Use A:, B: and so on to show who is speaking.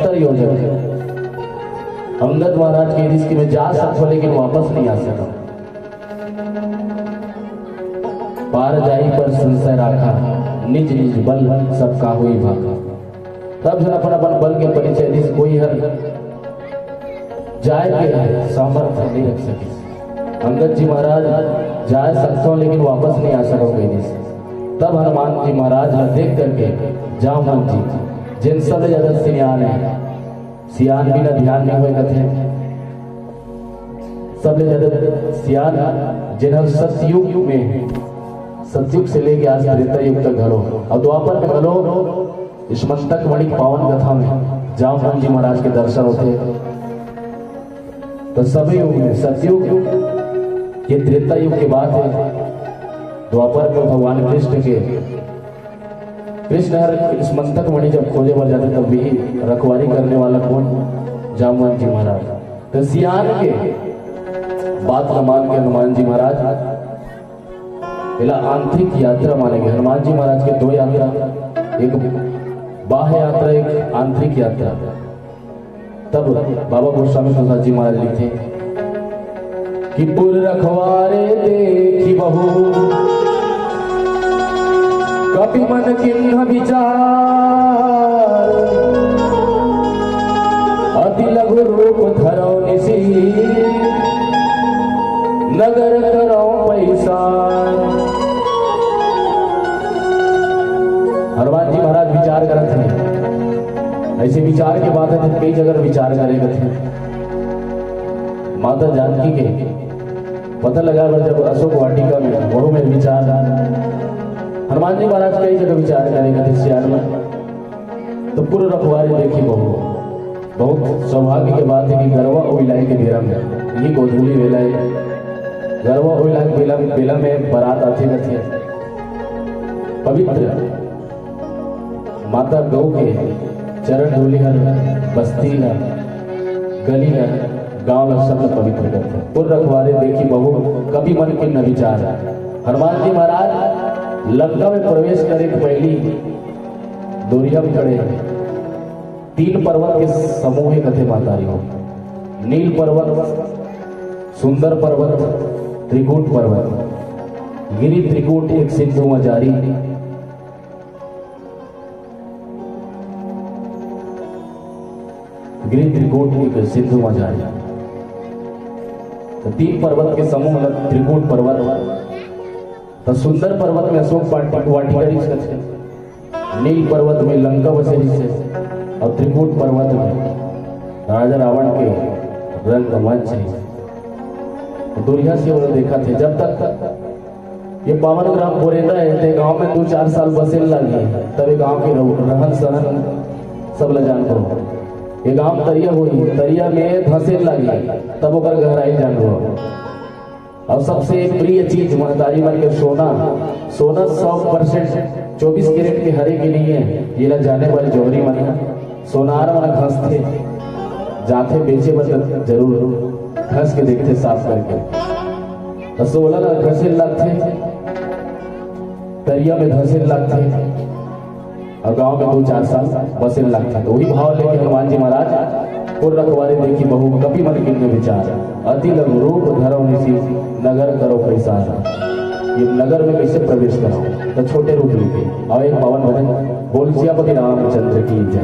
A: 70 योजन अंगद महाराज के रिस्क में जा सकता लेकिन वापस नहीं आ सका। पार जाई पर संशय राखा, निज निज बल सबका हुई भागा। तब जन अपन अपन बल के परिचय दिस कोई हर जाए के सामर्थ्य नहीं रख सके। अंगद जी महाराज जा सकते लेकिन वापस नहीं आ सकोगे दिस। तब हनुमान जी महाराज ने देख करके जामवन जी जिन सब ज्यादा सियान है, सियान भी ना ध्यान नहीं हुए कथे, सब ज्यादा सियान जिन्हें सतयुग में, सतयुग से लेके आज त्रेता युग तक घलो और द्वापर में घलो इस मस्तक मणि पावन कथा में जामवन जी महाराज के दर्शन होते। तो सभी युग में सतयुग ये त्रेता युग की बात है। द्वापर में भगवान कृष्ण हर इस मस्तक मणि जब खोजे पर जाते तब भी रखवारी करने वाला कौन? जामवन जी महाराज। तो सियान के बात का मान के हनुमान जी महाराज पहला आंतरिक यात्रा मानेंगे। हनुमान जी महाराज के दो यात्रा, एक बाह्य यात्रा एक आंतरिक यात्रा। तब बाबा गोस्वामी तुलसी जी महाराज लिखे कि पुर रखवारे देखी बहु कपि मन किन्ह विचार, अति लघु रूप धरो निसी नगर करो पैसा। हनुमान जी महाराज विचार करते थे, ऐसे विचार के बाद है कई जगह विचार करेगा थे। माता जानकी के पता लगा जब अशोक वाटिका में वह में विचार हनुमान जी महाराज कई जगह विचार करेगा थे सियान में। तो पूर्व रखवारी देखी बहु बहुत सौभाग्य की बात है कि गरवा और इलाई के बेरा में यही गोधूली वेला है। गरवा और इलाई बेला में बारात आती रहती है। पवित्र माता गौ के चरण धूलि हर बस्ती न गली न गांव न सब पवित्र करते। पुर रखवारे देखी बहु कभी मन के न विचार। हनुमान जी महाराज लंका में प्रवेश करे पहली दोरिया में खड़े 3 पर्वत के समूह कथे मातारी हो। नील पर्वत, सुंदर पर्वत, त्रिकूट पर्वत, गिरी त्रिकूट एक सिंधु में जारी। गिरी त्रिकूट एक सिंधु में जारी। तो 3 पर्वत के समूह त्रिकूट पर्वत। तो सुंदर पर्वत में अशोक वाटिका, नील पर्वत में लंका बसेरी से और त्रिकूट पर्वत में राजा रावण के रंगमंच है। दुनिया से उन्होंने देखा थे जब तक ये पावन ग्राम बोरेदा है गांव में 2-4 साल बसे लगी तब गांव के रहन सहन सब ल जान करो। ये गांव तरिया हुई, तरिया में धसे लगी तब ओकर गहराई जान हो। और सबसे प्रिय चीज महतारी मन के सोना 100% 24 कैरेट के हरे के नहीं है। ये ला जाने वाले जौहरी मन सोनार मन घसते जाते बेचे बदल जरूर घस के देखते साफ करके। तो 16 घसे लगते तरिया में घसे लगते और गांव में 2-4 साल बसे लगते। तो वही भाव लेके हनुमान जी महाराज पुर रखवारे देखी बहु कपि मन किन्ह विचार, अति लघु रूप धरो निसी नगर करो पैसा। ये नगर में कैसे प्रवेश कराओ? तो छोटे रूप लेके और एक पावन भजन बोल सियापति रामचंद्र की जय।